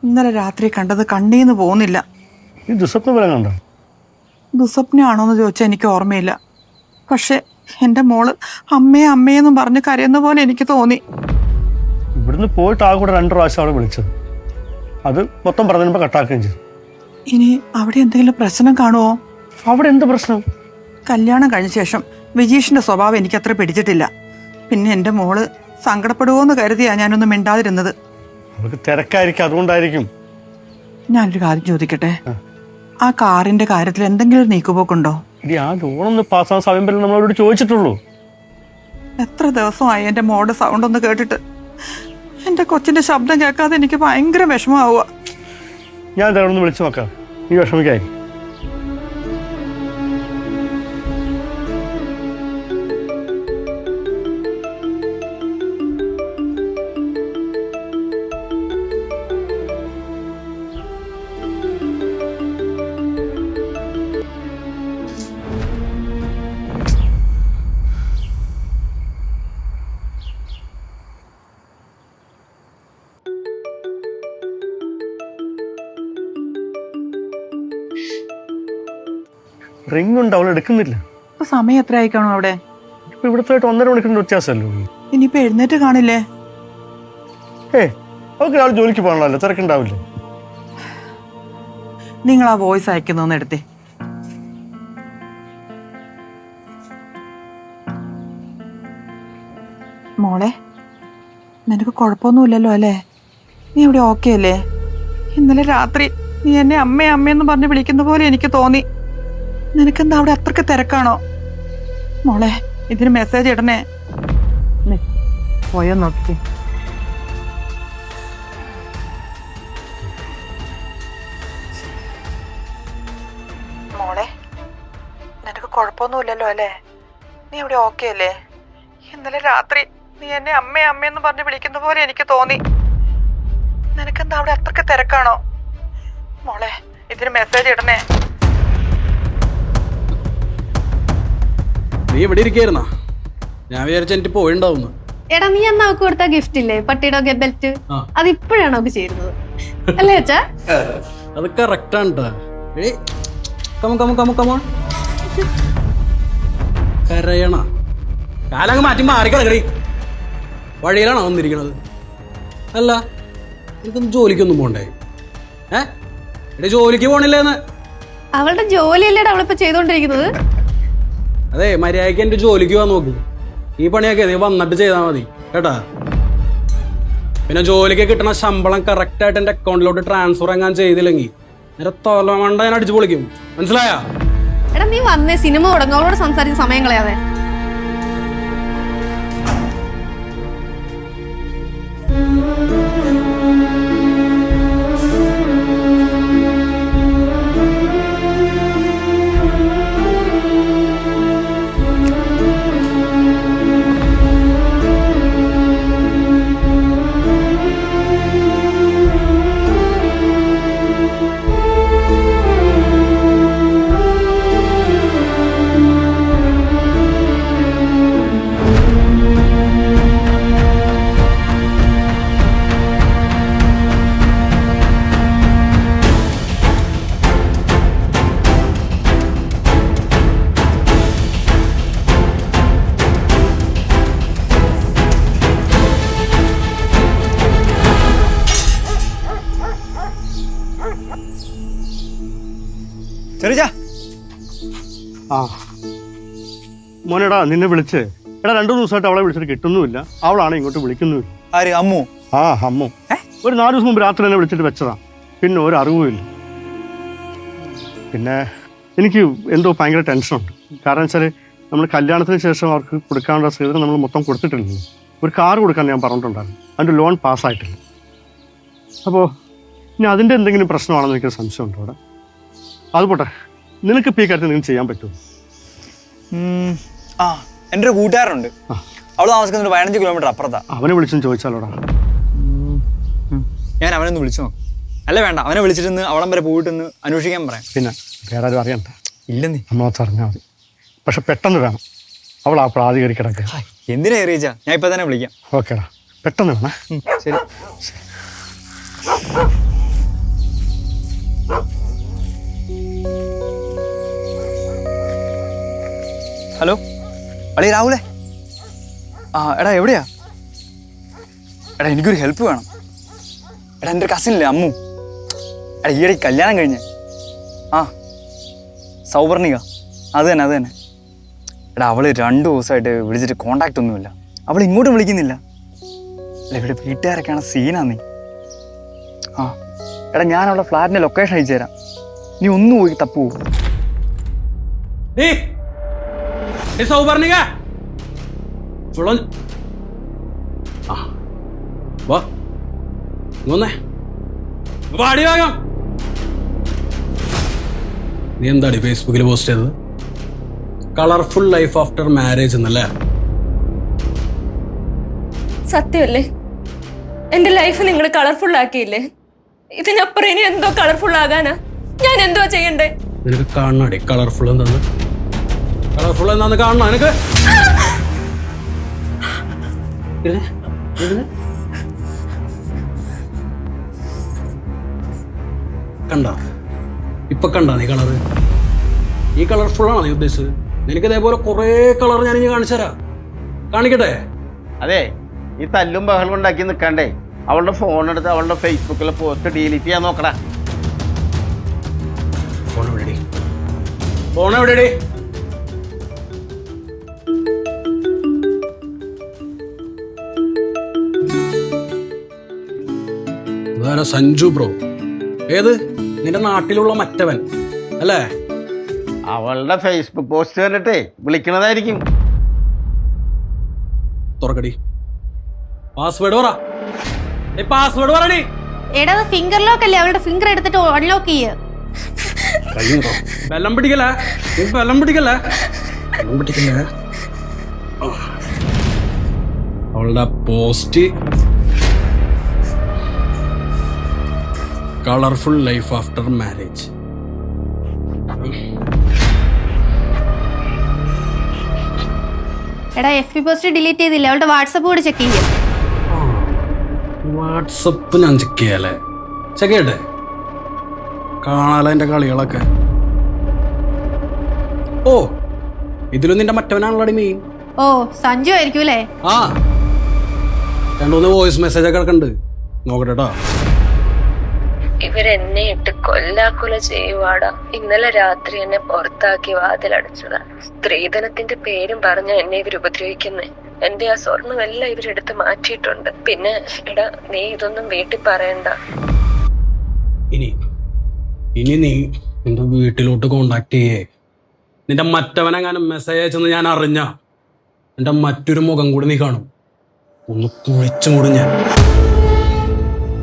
ഇന്നലെ രാത്രി കണ്ടത് കണ്ണീന്ന് പോകുന്നില്ല. ഈ ദുസ്വപ്നം വരെ കണ്ടോ? ദുസ്വപ്നമാണോന്ന് ചോദിച്ചാൽ എനിക്ക് ഓർമ്മയില്ല. പക്ഷെ എൻ്റെ മോള് അമ്മയെ അമ്മയെന്നും പറഞ്ഞ് കരയുന്ന പോലെ എനിക്ക് തോന്നി. ഇവിടുന്ന് പോയിട്ട് ആ കൂടെ 2 പ്രാവശ്യം അവിടെ വിളിച്ചത്. അത് മൊത്തം പറഞ്ഞപ്പോൾ കട്ടാക്കുകയും ചെയ്തു. ഇനി അവിടെ എന്തെങ്കിലും പ്രശ്നം കാണുമോ? അവിടെ എന്ത് പ്രശ്നം? കല്യാണം കഴിഞ്ഞ ശേഷം വിജീഷിന്റെ സ്വഭാവം എനിക്കത്ര പിടിച്ചിട്ടില്ല. പിന്നെ എൻ്റെ മോള് സങ്കടപ്പെടുവോന്ന് കരുതിയാ ഞാനൊന്ന് മിണ്ടാതിരുന്നത്. അവർക്ക് തിരക്കായിരിക്കും, അതുകൊണ്ടായിരിക്കും. ഞാനൊരു കാര്യം ചോദിക്കട്ടെ, ആ കാറിന്റെ കാര്യത്തിൽ എന്തെങ്കിലും നീക്കുപോക്കുണ്ടോ? ഇനി ആ ലോണൊന്ന് പാസ്സാൻ സമയം വരെ നമ്മളവരോട് ചോദിച്ചിട്ടുള്ളൂ. എത്ര ദിവസമായി എൻ്റെ മോളുടെ സൗണ്ട് ഒന്ന് കേട്ടിട്ട്. എൻ്റെ കൊച്ചിന്റെ ശബ്ദം കേൾക്കാതെ എനിക്ക് ഭയങ്കര വിഷമമാവുക. ഞാൻ എന്തായാലും ഒന്ന് വിളിച്ചു നോക്കാം, നീ വിഷമിക്കായി. റിംഗ് ഉണ്ട്, അവൾ എടുക്കുന്നില്ല. ഇപ്പൊ സമയം എത്ര ആയിക്കാണോ അവിടെ? ഇപ്പൊ ഇവിടുത്തെ 1.5 മണിക്കൂറിന്റെ വ്യത്യാസമല്ലോ. ഇനിയിപ്പോ എഴുന്നേറ്റ് കാണില്ലേ? അവൾക്ക് രാവിലെ ജോലിക്ക് പോകണല്ലോ, തിരക്കുണ്ടാവില്ലേ? നിങ്ങൾ ആ വോയിസ് അയക്കുന്നൊന്ന് എടുത്തേ. മോളെ, നിനക്ക് കുഴപ്പമൊന്നുമില്ലല്ലോ അല്ലേ? നീ ഇവിടെ ഓക്കെ അല്ലേ? ഇന്നലെ രാത്രി നീ എന്നെ അമ്മേ അമ്മയെന്ന് പറഞ്ഞ് വിളിക്കുന്ന പോലെ എനിക്ക് തോന്നി. നിനക്കെന്താ അവിടെ അത്രക്ക് തിരക്കാണോ? മോളെ, ഇതിന് മെസ്സേജ് ഇടണേ. പോയോ നോക്കി. മോളെ, നിനക്ക് കുഴപ്പമൊന്നുമില്ലല്ലോ അല്ലേ? നീ ഇവിടെ ഓക്കെ അല്ലേ? ഇന്നലെ രാത്രി നീ എന്നെ അമ്മേ അമ്മയെന്ന് പറഞ്ഞ് വിളിക്കുന്ന പോലെ എനിക്ക് തോന്നി. നിനക്കെന്താ അവിടെ അത്രക്ക് തിരക്കാണോ? മോളെ, ഇതിന് മെസ്സേജ് ഇടണേ. നീ ഇവിടെ ഇരിക്കായിരുന്നാ? ഞാൻ വിചാരിച്ച എനിക്ക് പോയിണ്ടാവുന്നു. എടാ, നീ അന്ന് അവക്ക് കൊടുത്ത ഗിഫ്റ്റ് ഇല്ലേ, പട്ടിയുടെ ബെൽറ്റ്, അത് ഇപ്പോഴാണ് അവക്ക് ചേരുന്നത് അല്ലേ അച്ഛാ? അത് കറക്റ്റാണ് കേട്ടാ. എടീ കമോൺ കരയണ കാലങ്ങ് മാറ്റി മാറിക്കിടക്കടി. വഴിയിലാണോ വന്നിരിക്കണത്? അല്ല എനിക്കൊന്നും ജോലിക്കൊന്നും പോണ്ടേ? എടീ ജോലിക്ക് പോണില്ലേന്ന്? അവളുടെ ജോലിയല്ലേടാ അവളിപ്പോ ചെയ്തോണ്ടിരിക്കുന്നത്. അതെ മര്യാദയ്ക്ക് എൻ്റെ ജോലിക്ക് പോകാൻ നോക്ക്. ഈ പണിയൊക്കെ നീ വന്നിട്ട് ചെയ്താൽ മതി കേട്ടാ. പിന്നെ ജോലിക്ക് കിട്ടണ ശമ്പളം കറക്റ്റായിട്ട് എൻ്റെ അക്കൗണ്ടിലോട്ട് ട്രാൻസ്ഫർ എങ്ങാൻ ചെയ്തില്ലെങ്കിൽ നേരെ തൊലമണ്ട ഞാൻ അടിച്ചു പൊളിക്കും. മനസ്സിലായാ? എടാ നീ വന്നേ സിനിമ തുടങ്ങും. അവളോട് സംസാരിച്ച് സമയം കളയാതെ. ചെറിയ ആ മോനെടാ നിന്നെ വിളിച്ച് എടാ 2 ദിവസമായിട്ട് അവളെ വിളിച്ചിട്ട് കിട്ടുന്നുമില്ല. അവളാണ് ഇങ്ങോട്ട് വിളിക്കുന്നുമില്ല. ആര്? അമ്മു? ആ അമ്മു ഒരു 4 ദിവസം മുമ്പ് രാത്രി എന്നെ വിളിച്ചിട്ട് വെച്ചതാ. പിന്നെ ഒരു അറിവുമില്ല. പിന്നെ എനിക്ക് എന്തോ ഭയങ്കര ടെൻഷനുണ്ട്. കാരണം വെച്ചാൽ നമ്മൾ കല്യാണത്തിന് ശേഷം അവർക്ക് കൊടുക്കാനുള്ള സ്ത്രീധനം നമ്മൾ മൊത്തം കൊടുത്തിട്ടില്ലല്ലോ. ഒരു കാർ കൊടുക്കാൻ ഞാൻ പറഞ്ഞിട്ടുണ്ടായിരുന്നു. അതിൻ്റെ ലോൺ പാസ്സായിട്ടില്ല. അപ്പോൾ ഇനി അതിൻ്റെ എന്തെങ്കിലും പ്രശ്നമാണെന്ന് എനിക്ക് സംശയമുണ്ട് അവിടെ. അത് പോട്ടെ, നിനക്കിപ്പോൾ ഈ കാര്യത്തിൽ എന്തെങ്കിലും ചെയ്യാൻ പറ്റുമോ? ആ എൻ്റെ ഒരു കൂട്ടുകാരുണ്ട്. അവള് താമസിക്കുന്നത് 15 കിലോമീറ്റർ അപ്പുറത്താ. അവനെ വിളിച്ചെന്ന് ചോദിച്ചാലോടാ. ഞാൻ അവനൊന്ന് വിളിച്ചു നോക്കാം. അല്ല വേണ്ട, അവനെ വിളിച്ചിട്ട് അവളം വരെ പോയിട്ടൊന്ന് അന്വേഷിക്കാൻ പറയാം. പിന്നെ വേറെ ആരും അറിയണ്ട. ഇല്ലെന്നേ. നമ്മളത് അറിഞ്ഞാൽ മതി. പക്ഷെ പെട്ടെന്ന് വേണം. അവൾ ആ പ്രാധികരി കിടക്കുക. എന്തിനാ ഏറിയിച്ചാ? ഞാൻ ഇപ്പം തന്നെ വിളിക്കാം. ഓക്കേടാ, പെട്ടെന്ന് വേണേ. ശരി. ഹലോ അളി രാഹുലേ. ആ എടാ എവിടെയാ? എടാ എനിക്കൊരു ഹെൽപ്പ് വേണം. എടാ എൻ്റെ ഒരു കസിനില്ലേ അമ്മു. എടാ ഈയിടെ കല്യാണം കഴിഞ്ഞേ. ആ സൗവർണിക, അത് തന്നെ. എടാ അവള് 2 ദിവസമായിട്ട് വിളിച്ചിട്ട് കോണ്ടാക്റ്റ് ഒന്നുമില്ല. അവൾ ഇങ്ങോട്ടും വിളിക്കുന്നില്ല. അല്ല ഇവിടെ വീട്ടുകാരൊക്കെയാണ് സീനാന്നേ. ആ എടാ ഞാൻ അവളുടെ ഫ്ലാറ്റിൻ്റെ ലൊക്കേഷൻ അയച്ചു തരാം. നീ ഒന്ന് പോയി തപ്പു. സൗവർണിക വാടി വേഗം. നീ എന്താടി ഫേസ്ബുക്കിൽ പോസ്റ്റ് ചെയ്തത്? കളർഫുൾ ലൈഫ് ആഫ്റ്റർ മാരേജ് എന്നല്ലേ? സത്യമല്ലേ? എന്റെ ലൈഫ് നിങ്ങൾ കളർഫുൾ ആക്കിയില്ലേ? ഇതിനപ്പുറം ഇനി എന്തോ കളർഫുൾ ആകാനാ? ഞാൻ എന്തോ ചെയ്യണ്ടേ? നിനക്ക് കാണണടി കളർഫുൾ എന്താന്ന്? കളർഫുൾ എന്താന്ന് കാണണം നിനക്ക്? കണ്ട ഇപ്പൊ കണ്ട നീ കളറ്? ഈ കളർഫുൾ ആണോ നീ ഉദ്ദേശിച്ചത്? നിനക്ക് ഇതേപോലെ കുറെ കളർ ഞാൻ ഇനി കാണിച്ചു തരാം. കാണിക്കട്ടെ? അതെ, ഈ തല്ലും ബഹളം ഉണ്ടാക്കി നിൽക്കാണ്ടേ അവളുടെ ഫോൺ എടുത്ത് അവളുടെ ഫേസ്ബുക്കിലെ പോസ്റ്റ് ഡിലീറ്റ് ചെയ്യാൻ നോക്കടാ. ഫോൺ എവിടെടി? ഫോൺ എവിടെടി? സഞ്ജു ബ്രോ. ഏത്? നിന്റെ നാട്ടിലുള്ള മറ്റവൻ അല്ലേ? അവളുടെ ഫേസ്ബുക്ക് പോസ്റ്റ് കണ്ടിട്ടേ വിളിക്കണതായിരിക്കും. തുറക്കടി. പാസ്വേഡ് പറ. പാസ്വേഡ് പറടി. എടാ ഫിംഗർ ലോക്ക് അല്ലേ? അവളുടെ ഫിംഗർ എടുത്തിട്ട് അൺലോക്ക് ചെയ്യ. വെള്ളം പിടിക്കല്ലേ? വെള്ളം പിടിക്കല്ലേ? അവളുടെ post colourful life after marriage. എടാ FB പോസ്റ്റ് ഡിലീറ്റ് ചെയ്തില്ല. അവളുടെ വാട്സപ്പ് കൂടി ചെക്ക് ചെയ്യ. വാട്സപ്പ് ഞാൻ ചെക്ക് ചെയ്യാല്ലേ? ചെക്ക് ചെയ്യട്ടെ? കാണാലോ എൻ്റെ കളികളൊക്കെ. ഓ ഇതിലും നിന്റെ മറ്റവനാണല്ലോ മെയിൻ. ഓ സഞ്ജു ആയിരിക്കും അല്ലേ? ആ 2-3 വോയിസ് മെസ്സേജ് ഒക്കെ കിടക്കുന്നുണ്ട്, നോക്കട്ടെട്ടോ. ഇവരെന്നെ ഇട്ട് കൊല്ലാക്കൊല ചെയ്യുവാടാ. ഇന്നലെ രാത്രി എന്നെ പുറത്താക്കി വാതിലടച്ചതാ. സ്ത്രീധനത്തിന്റെ പേരും പറഞ്ഞ എന്നെ ഇവർ ഉപദ്രവിക്കുന്നേ. എന്റെ ആ സ്വർണ്ണമെല്ലാം ഇവരെടുത്ത് മാറ്റിയിട്ടുണ്ട്. പിന്നെ എടാ നീ ഇതൊന്നും വീട്ടിൽ പറയണ്ട. ഇനി നീ നിന്റെ വീട്ടിലോട്ട് കോണ്ടാക്ട് ചെയ്യേ. നിന്റെ മറ്റവനെങ്ങാനും മെസ്സേജ് അയച്ചെന്ന് ഞാൻ അറിഞ്ഞ എന്റെ മറ്റൊരു മുഖം കൂടി നീ കാണും. ഒന്ന് കുഴിച്ചു മൂടും ഞാൻ.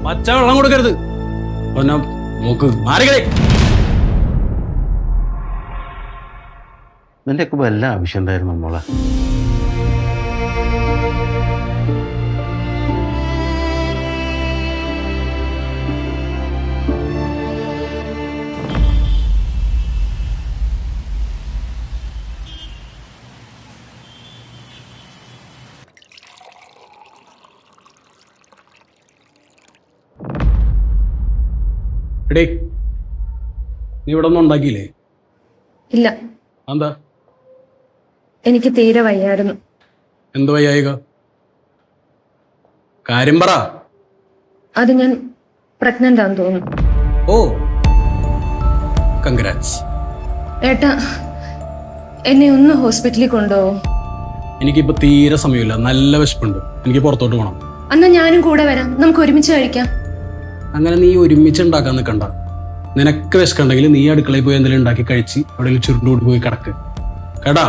പച്ച വെള്ളം കൊടുക്കരുത്. നോക്ക് മാറികളെ. നിന്റെയൊക്കെ വല്ല ആവശ്യം ഉണ്ടായിരുന്നു മോളെ? എടേ നീ ഇവിടെ ഒന്നും ഉണ്ടാക്കിയില്ലേ? ഇല്ല, എന്താ? എനിക്ക് തീരെ വയ്യായിരുന്നു. എന്ത് വയ്യായിക? കാര്യം പറ. അത് ഞാൻ പ്രഗ്നന്റ് ആണെന്ന് തോന്നുന്നു. ഓ കൺഗ്രാറ്റ്സ്. ഏട്ടാ എന്നെ ഒന്ന് ഹോസ്പിറ്റലിൽ കൊണ്ടുപോകും. എനിക്കിപ്പോ തീരെ സമയമില്ല, നല്ല വിശപ്പുണ്ട്, എനിക്ക് പുറത്തോട്ട് പോകണം. അന്നാ ഞാനും കൂടെ വരാം, നമുക്ക് ഒരുമിച്ച് കഴിക്കാം. അങ്ങനെ നീ ഒരുമിച്ച് ഉണ്ടാക്കാൻ നിൽക്കണ്ട. നിനക്ക് വിശക്കുണ്ടെങ്കിൽ നീ അടുക്കളയിൽ പോയി എന്തെങ്കിലും ഉണ്ടാക്കി കഴിച്ച് അവിടെ ചുരുണ്ടോട്ട് പോയി കിടക്ക് കേട്ടാ.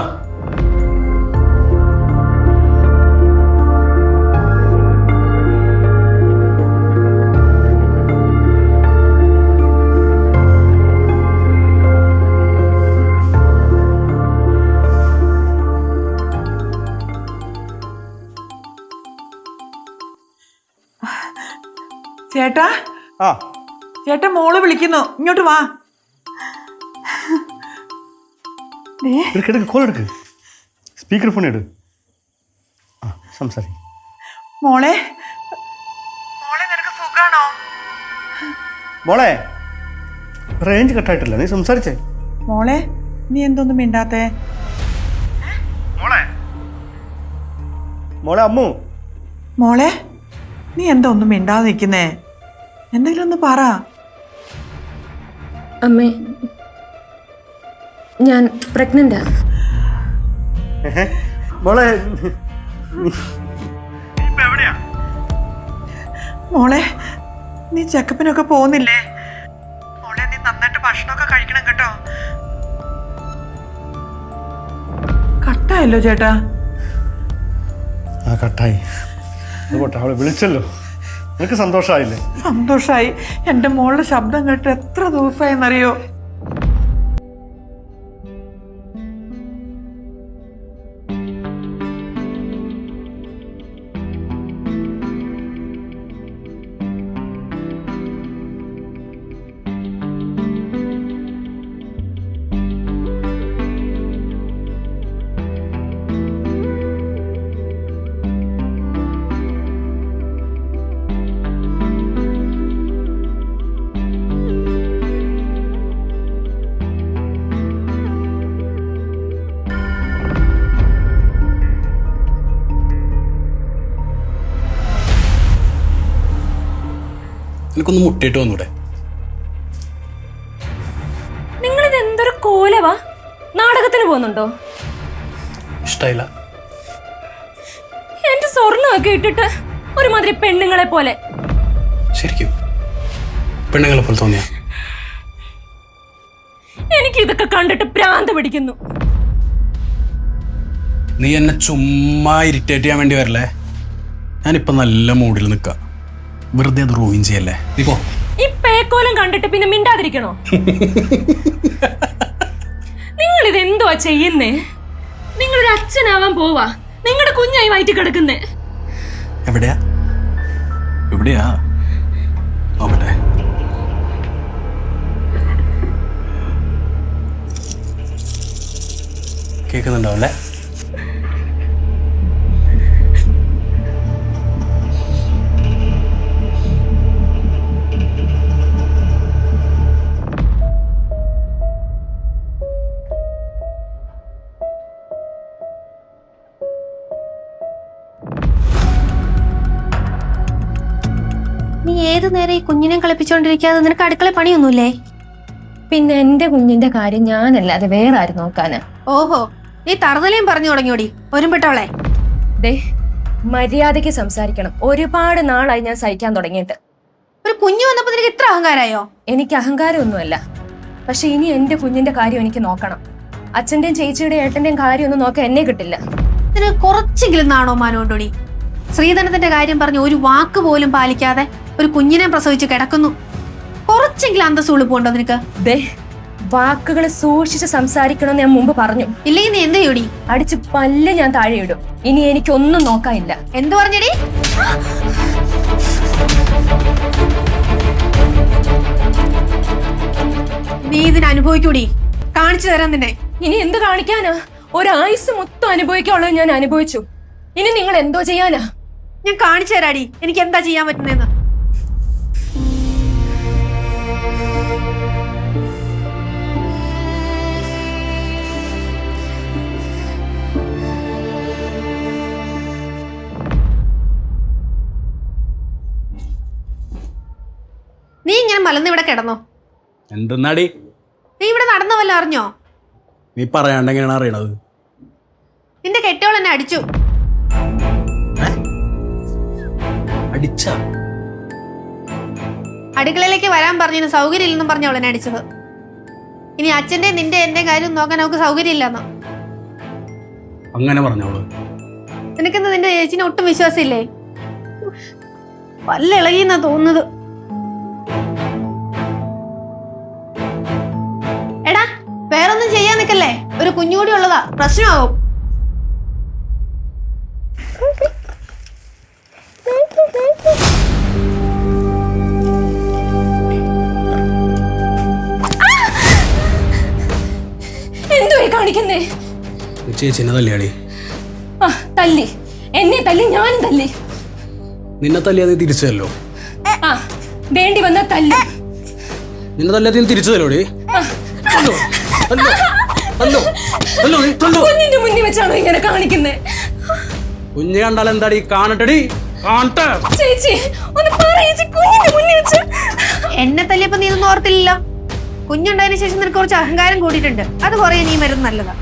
ചേട്ടാ ആ ചേട്ടാ മോള് വിളിക്കുന്നു, ഇങ്ങോട്ട് വാ. എടുക്ക് കോൾ എടുക്ക്, സ്പീക്കർ ഫോൺ എടു. ആ സംസാരി. മോളെ നിനക്ക് സുഖാണോ? മോളെ റേഞ്ച് കട്ടായിട്ടില്ല, നീ സംസാരിച്ചേ. മോളെ നീ എന്തൊന്നും മിണ്ടാത്തേ? മോളെ അമ്മു. മോളെ നീ എന്താ ഒന്നും മിണ്ടാതെ നിൽക്കുന്നേ? എന്തെങ്കിലും ഒന്ന് പറ. അമ്മേ ഞാൻ പ്രഗ്നന്റാ. മോളെ മോളെ നീ ചെക്കപ്പിനൊക്കെ പോകുന്നില്ലേ? മോളെ നീ നന്നായിട്ട് ഭക്ഷണമൊക്കെ കഴിക്കണം കേട്ടോ. കട്ടായല്ലോ ചേട്ടാ. ആ കട്ടായി. അതുകൊട്ടെ അവളെ വിളിച്ചല്ലോ, നിനക്ക് സന്തോഷമായില്ലേ? സന്തോഷായി. എൻ്റെ മോളുടെ ശബ്ദം കേട്ട് എത്ര ദിവസമായെന്നറിയോ? എനിക്കൊന്ന് മുട്ടിയിട്ട് വന്നൂടെ? നിങ്ങളിത് എന്തൊരു കോലവാ? നാടകത്തിന് പോകുന്നുണ്ടോ? ഇഷ്ടായില്ല. എന്റെ സ്വർണ്ണമൊക്കെ ഇട്ടിട്ട് ഒരുമാതിരി പെണ്ണുങ്ങളെ പോലെ. ശരിക്കും പെണ്ണുങ്ങളെ പോലെ തോന്നിയ? എനിക്ക് ഇതൊക്കെ കണ്ടിട്ട് ഭ്രാന്ത് പിടിക്കുന്നു. നീ എന്നെ ചുമ്മാ ഇറിറ്റേറ്റ് ചെയ്യാൻ വേണ്ടി വരല്ലേ. ഞാനിപ്പോ നല്ല മൂഡിൽ നിൽക്കാം, വെറുതെ അത് റൂയിൻ ചെയ്യല്ലേ. നീ പോ. ഈ പേക്കോലം കണ്ടിട്ട് പിന്നെ മിണ്ടാതിരിക്കണോ? നിങ്ങൾ ഇത് എന്തുവാ ചെയ്യുന്നേ? നിങ്ങളൊരു അച്ഛനാവാൻ പോവാ, നിങ്ങളുടെ കുഞ്ഞായി വയറ്റി കിടക്കുന്നേ. എവിടെയാ നോക്കട്ടെ. കേൾക്കുന്നുണ്ടാവല്ലേ? ഏത് നേരം ഈ കുഞ്ഞിനെ കളിപ്പിച്ചോണ്ടിരിക്കാതെ നിനക്ക് അടുക്കള പണിയൊന്നുമില്ലേ? പിന്നെ എന്റെ കുഞ്ഞിന്റെ കാര്യം ഞാനല്ലാതെ വേറെ ആര് നോക്കാന്? ഓഹോ, നീ തറുതലയും പറഞ്ഞു തുടങ്ങിയോടി ഒരുമ്പിട്ടവളെ. ദേ, മര്യാദയ്ക്ക് സംസാരിക്കണം. ഒരുപാട് നാളായി ഞാൻ സഹിക്കാൻ തുടങ്ങിയിട്ട്. ഒരു കുഞ്ഞു വന്നപ്പോ നിനക്ക് ഇത്ര അഹങ്കാരായോ? എനിക്ക് അഹങ്കാരമൊന്നുമല്ല, പക്ഷെ ഇനി എന്റെ കുഞ്ഞിന്റെ കാര്യം എനിക്ക് നോക്കണം. അച്ഛന്റെയും ചേച്ചിയുടെയും ഏട്ടന്റെയും കാര്യം ഒന്നും നോക്കാൻ എന്നെ കിട്ടില്ല. നിനക്ക് കുറച്ചെങ്കിലും നാണോ മാനോണ്ടോടി? ശ്രീധനത്തിന്റെ കാര്യം പറഞ്ഞ് ഒരു വാക്ക് പോലും പാലിക്കാതെ ഒരു കുഞ്ഞിനെ പ്രസവിച്ച് കിടക്കുന്നു. കുറച്ചെങ്കിലും അന്തസ്സ് ഉളുപ്പുണ്ടോ നിനക്ക്? ദേ, വാക്കുകൾ സൂക്ഷിച്ച് സംസാരിക്കണമെന്ന് ഞാൻ മുമ്പ് പറഞ്ഞു. ഇല്ലെങ്കിൽ നീ എന്ത് ചെയ്യൂടി? അടിച്ച് പല്ല് ഞാൻ താഴെ ഇടും. ഇനി എനിക്കൊന്നും നോക്കാനില്ല. എന്തു പറഞ്ഞടി? നീ ഇതിന് അനുഭവിക്കൂടി, കാണിച്ചു തരാൻ തന്നെ. ഇനി എന്ത് കാണിക്കാനാ? ഒരായുസ് മൊത്തം അനുഭവിക്കാനുള്ളത് ഞാൻ അനുഭവിച്ചു. ഇനി നിങ്ങൾ എന്തോ ചെയ്യാനാ? ഞാൻ കാണിച്ചു തരാടി എനിക്ക് എന്താ ചെയ്യാൻ പറ്റുന്നതെന്ന്. നീ ഇങ്ങനെ മലന്ന് ഇവിടെ കിടന്നോ? എന്തെന്നാടി നീ ഇവിടെ നടന്ന വല്ല അറിഞ്ഞോ? നീ പറയാണ്ട് എങ്ങനെയാണ് അറിയണത്? നിന്റെ കെട്ടിയോൾ എന്നെ അടിച്ചു. അടിച്ച? അടുക്കളയിലേക്ക് വരാൻ പറഞ്ഞു, സൗകര്യം ഇല്ലെന്നും പറഞ്ഞ അവളെന്നെ അടിച്ചത്. ഇനി അച്ഛന്റെ നിന്റെ എന്റെ കാര്യം നോക്കാൻ അവൾക്ക് സൗകര്യം ഇല്ലെന്നോ? അങ്ങനെ പറഞ്ഞോളൂ. നിനക്കെന്താ നിന്റെ ചേച്ചിനെ ഒട്ടും വിശ്വാസമില്ലേ? വല്ല ഇളകിയെന്നാ തോന്നുന്നത്. എടാ, വേറൊന്നും ചെയ്യാൻ നിക്കല്ലേ, ഒരു കുഞ്ഞുകൂടി ഉള്ളതാ, പ്രശ്നമാവും. എന്തുവായി കാണിക്കുന്നേ? ചേച്ചിനെ തല്ലിയാടി. ആ, തല്ലി. എന്നെ തല്ലി, ഞാനും തല്ലി. നിന്നെ തല്ലിയത് തിരിച്ചല്ലോ. ആ, വേണ്ടി വന്ന തല്ലി. നിന്നെ തല്ലിയത് തിരിച്ചു തല്ലോടി. കുഞ്ഞിന്റെ മുന്നിൽ വെച്ചാണോ ഇങ്ങനെ കാണിക്കുന്നേ? കുഞ്ഞ് കണ്ടാൽ എന്താടി? കാണട്ടടി, കാണട്ടെ. ചേച്ചി ഒന്ന് പറയേച്ചി, കുഞ്ഞിന്റെ മുന്നിൽ വെച്ച്. എന്നെ തല്ലിയപ്പോ നീ ഒന്നും ഓർത്തില്ല. കുഞ്ഞുണ്ടായതിനു ശേഷം നിനക്ക് കുറച്ച് അഹങ്കാരം കൂടിയിട്ടുണ്ട്. അത് കുറേ നീ മരുന്ന് നല്ലതാ.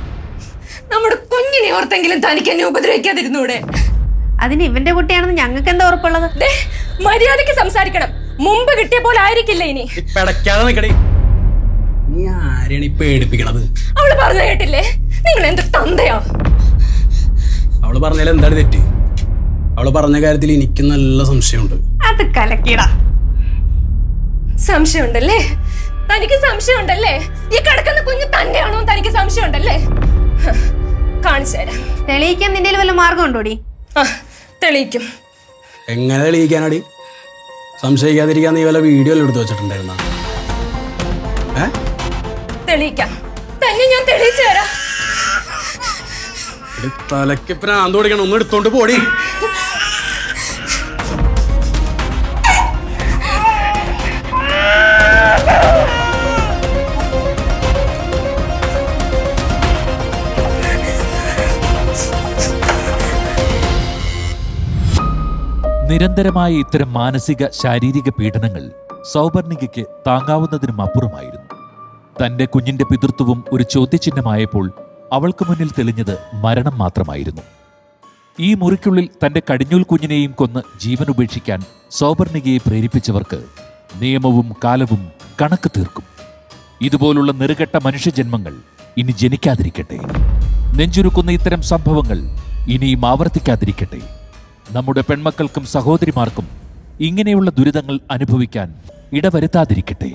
നമ്മുടെ കുഞ്ഞിനെ ഓർത്തെങ്കിലും തനിക്ക് എന്നെ ഉപദ്രവിക്കാതിരുന്നൂടെ? അതിന് ഇവന്റെ കുട്ടിയാണെന്ന് ഞങ്ങൾക്ക് എന്താ ഉറപ്പുള്ളത്? മര്യാദയ്ക്ക് സംസാരിക്കണം. മുമ്പ് കിട്ടിയ പോലെ ആയിരിക്കില്ല ഇനി. പെടക്കാതെ നിക്കടി. നീ ആരെയാണ് പേടിപ്പിക്കണത്? അവള് പറഞ്ഞ കേട്ടില്ലേ? നിങ്ങൾ എന്ത് തന്തയാ? അവള് പറഞ്ഞാൽ എന്താണ് തെറ്റ്? അവള് പറഞ്ഞ കാര്യത്തിൽ എനിക്ക് നല്ല സംശയമുണ്ട്. അത് കലക്കിടാ. സംശയമുണ്ടല്ലേ? തനിക്ക് സംശയമുണ്ടല്ലേ? ഈ കിടക്കുന്ന കുഞ്ഞ് തന്നെയാണോ തനിക്ക് സംശയമുണ്ടല്ലേ? കാണിച്ചു തരാം. തെളിയിക്കാൻ നിന്റെ വല്ല മാർഗം ഉണ്ടോടി? തെളിയിക്കും. എങ്ങനെ തെളിയിക്കാനാടി? സംശയിക്കാതിരിക്കാൻ നീ വല്ല വീഡിയോ എല്ലാം എടുത്തു വെച്ചിട്ടുണ്ടായിരുന്ന? തെളിയിക്കാം. തന്നെ ഞാൻ തെളിയിച്ചു തരാം. തലക്ക് പ്രാന്ത് കൊടുക്കണം. ഒന്ന് എടുത്തോണ്ട് പോടി. നിരന്തരമായ ഇത്തരം മാനസിക ശാരീരിക പീഡനങ്ങൾ സൗപർണികയ്ക്ക് താങ്ങാവുന്നതിനും അപ്പുറമായിരുന്നു. തന്റെ കുഞ്ഞിന്റെ പിതൃത്വവും ഒരു ചോദ്യചിഹ്നമായപ്പോൾ അവൾക്ക് മുന്നിൽ തെളിഞ്ഞത് മരണം മാത്രമായിരുന്നു. ഈ മുറിക്കുള്ളിൽ തന്റെ കടിഞ്ഞൂൽ കുഞ്ഞിനെയും കൊന്ന് ജീവൻ ഉപേക്ഷിക്കാൻ സൗപർണികയെ പ്രേരിപ്പിച്ചവർക്ക് നിയമവും കാലവും കണക്ക് തീർക്കും. ഇതുപോലുള്ള നെറുകെട്ട മനുഷ്യജന്മങ്ങൾ ഇനി ജനിക്കാതിരിക്കട്ടെ. നെഞ്ചുരുക്കുന്ന ഇത്തരം സംഭവങ്ങൾ ഇനിയും ആവർത്തിക്കാതിരിക്കട്ടെ. നമ്മുടെ പെൺമക്കൾക്കും സഹോദരിമാർക്കും ഇങ്ങനെയുള്ള ദുരിതങ്ങൾ അനുഭവിക്കാൻ ഇടവരുത്താതിരിക്കട്ടെ.